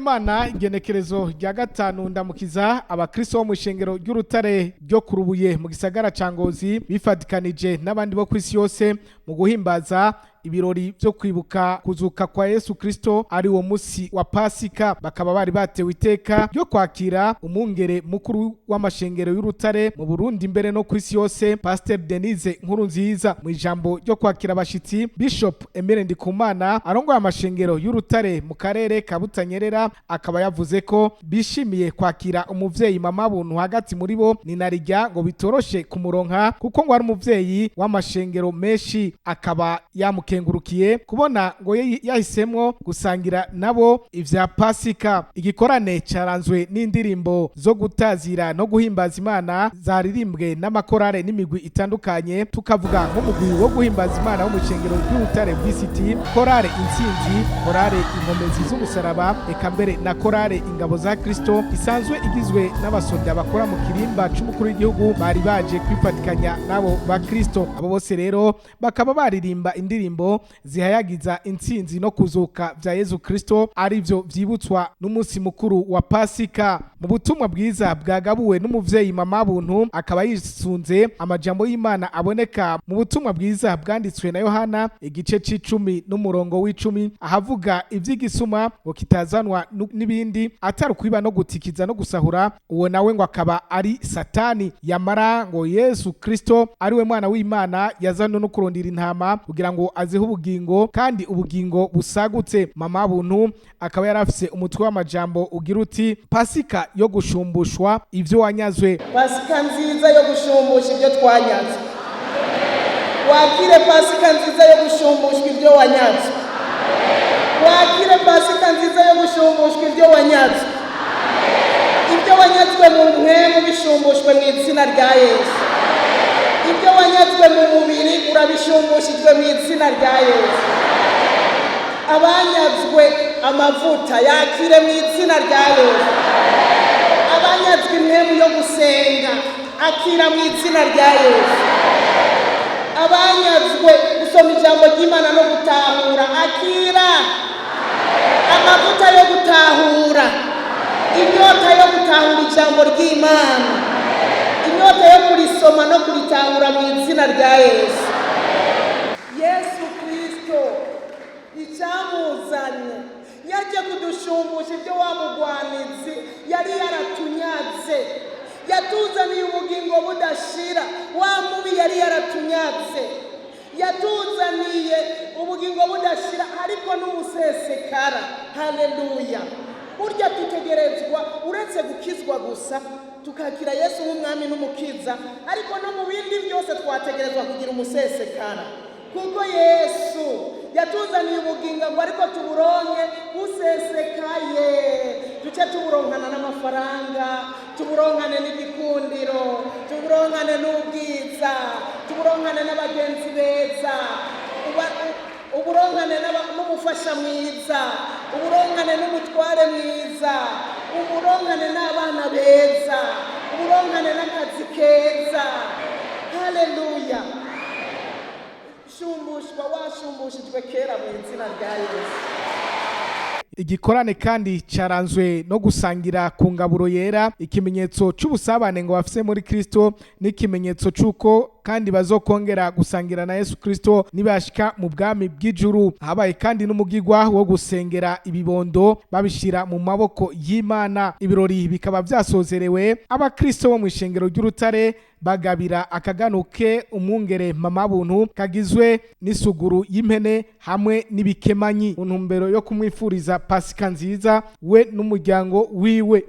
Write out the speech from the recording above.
w'Imana igenekerezo rya gatanu Ndamukiza abakristo bo mw'ishengero ry'Urutare ryo ku Rubuye mu gisagara ca Ngozi bifadikanije n'abandi bo kw'isi yose mu guhimbaza ibirori byo kwibuka kuzuka kwa Yesu Kristo ari wo musi wa Pasika. Bakaba bari batewe iteka ryo kwakira umwungere mukuru w'amashengero y'Urutare mu Burundi mbere no kw'isi yose, Pasteur Denise Nkurunziza. Mu ijambo ryo kwakira abashitsi, Bishop Ndikumana arongoye amashengero y'Urutare mu karere ka Butanyenyerera akaba yavuze ko bishimiye kwakira umuvyeyi mama buntu hagati muri bo ni narirya ngo bitoroshe kumuronka kuko ngo ari umuvyeyi w'amashengero menshi. Akaba yamukengurukiye kubona ngo yahisemwo gusangira nabo ivya Pasika. Igikorane caranzwe n'indirimbo zo gutazira no guhimbaza Imana zaririmbwe n'amakorale n'imigwi itandukanye, tukavuga nk'umugwi wo guhimbaza Imana wo mu shengero ry'Urutare bw'Isiti, korale Intsinzi, korale Inkomezi z'umusaraba, eka mbere na korale Ingabo za Kristo isanzwe igizwe n'abasoda bakora mu kirimba c'umukuru w'igihugu bari baje kwifatikanya nabo bakristo. Abo bose rero bakaba baririmba indirimbo zihayagiza intsinzi no kuzuka vya Yesu Kristo, arivyo vyibutswa n'umunsi mukuru wa Pasika. Mu butumwa bwiza bwagabuwe n'umuvyeyi mama buntu akaba yisunze amajambo y'Imana aboneka mu butumwa bwiza bwanditswe na Yohana igice c'10 n'umurongo w'10 ahavuga ivy'igisuma ngo kitazanwa n'ibindi atari kwiba no gutikiza no gusahura, uwo nawe ngo akaba ari Satani. Yamara ngo Yesu Kristo ari we mwana w'Imana yazanwe no kurondera intama kugira ngo azihe ubugingo kandi ubugingo busagutse. Mama buntu akaba yarafise umutwe w'amajambo ugira uti Pasika yo gushumbushwa ivyo wanyazwe. Pasika nziza yo gushumbusha ivyo twanyazwe. Wakire Pasika nziza yo gushumbusha ivyo wanyazwe. Wakire Pasika nziza yo gushumbusha ivyo wanyazwe. Ibyo wanyazwe mu mpwemu bishumbushwe mu izina rya Yesu. Ibyo wanyazwe mu mubiri urabishumbushijwe mu izina rya Yesu. Abanyazwe amavuta yakire mu izina rya Yesu. Abanyazwe impwemu yo gusenga akira mu izina rya Yesu. Abanyazwe gusoma ijambo ry'Imana no gutahura akira amavuta yo gutahura, inyota yo gutahura ijambo ry'Imana, inyota yo kurisoma no kuritahura mu izina rya Yesu. Yesu Kristo icyamuzanye yaje kudushumbusha ibyo wa mugwanizi yari yaratunyaze, yatuzaniye ubugingo budashira, wa mubi yari yaratunyaze, yatuzaniye ubugingo budashira ariko n'umusesekara. Haleluya! Burya dutegerezwa uretse gukizwa gusa tukakira Yesu nk'umwami n'umukiza, ariko no mu bindi byose twategerezwa kugira umusesekara, kuko Yesu yatuzaniye ubugingo ngo ariko tuburonke busesekaye. Duce tuburonkana n'amafaranga, tuburonkane n'igikundiro, tuburonkane n'ubwiza, tuburonkane n'abagenzi beza, uburonkane n'umufasha mwiza, uburonkane n'umutware mwiza, uburonkane n'abana beza, uburonkane n'akazi keza. Haleluya! Shumbushwa washumbushijwe kera mu izina rya Yesu. Igikorane kandi caranzwe no gusangira ku ngaburo yera, ikimenyetso c'ubusabane ngo bafise muri Kristo n'ikimenyetso c'uko kandi bazokongera gusangira na Yesu Kristo nibashika mu bwami bw'ijuru. Habaye kandi n'umugigwa wo gusengera ibibondo babishira mu maboko y'Imana. Ibirori bikaba vyasozerewe abakristo bo mw'ishengero ry'Urutare bagabira akaganuke umwungere mama buntu kagizwe n'isuguru y'impene hamwe n'ibikemanyi mu ntumbero yo kumwifuriza Pasika nziza we n'umuryango wiwe.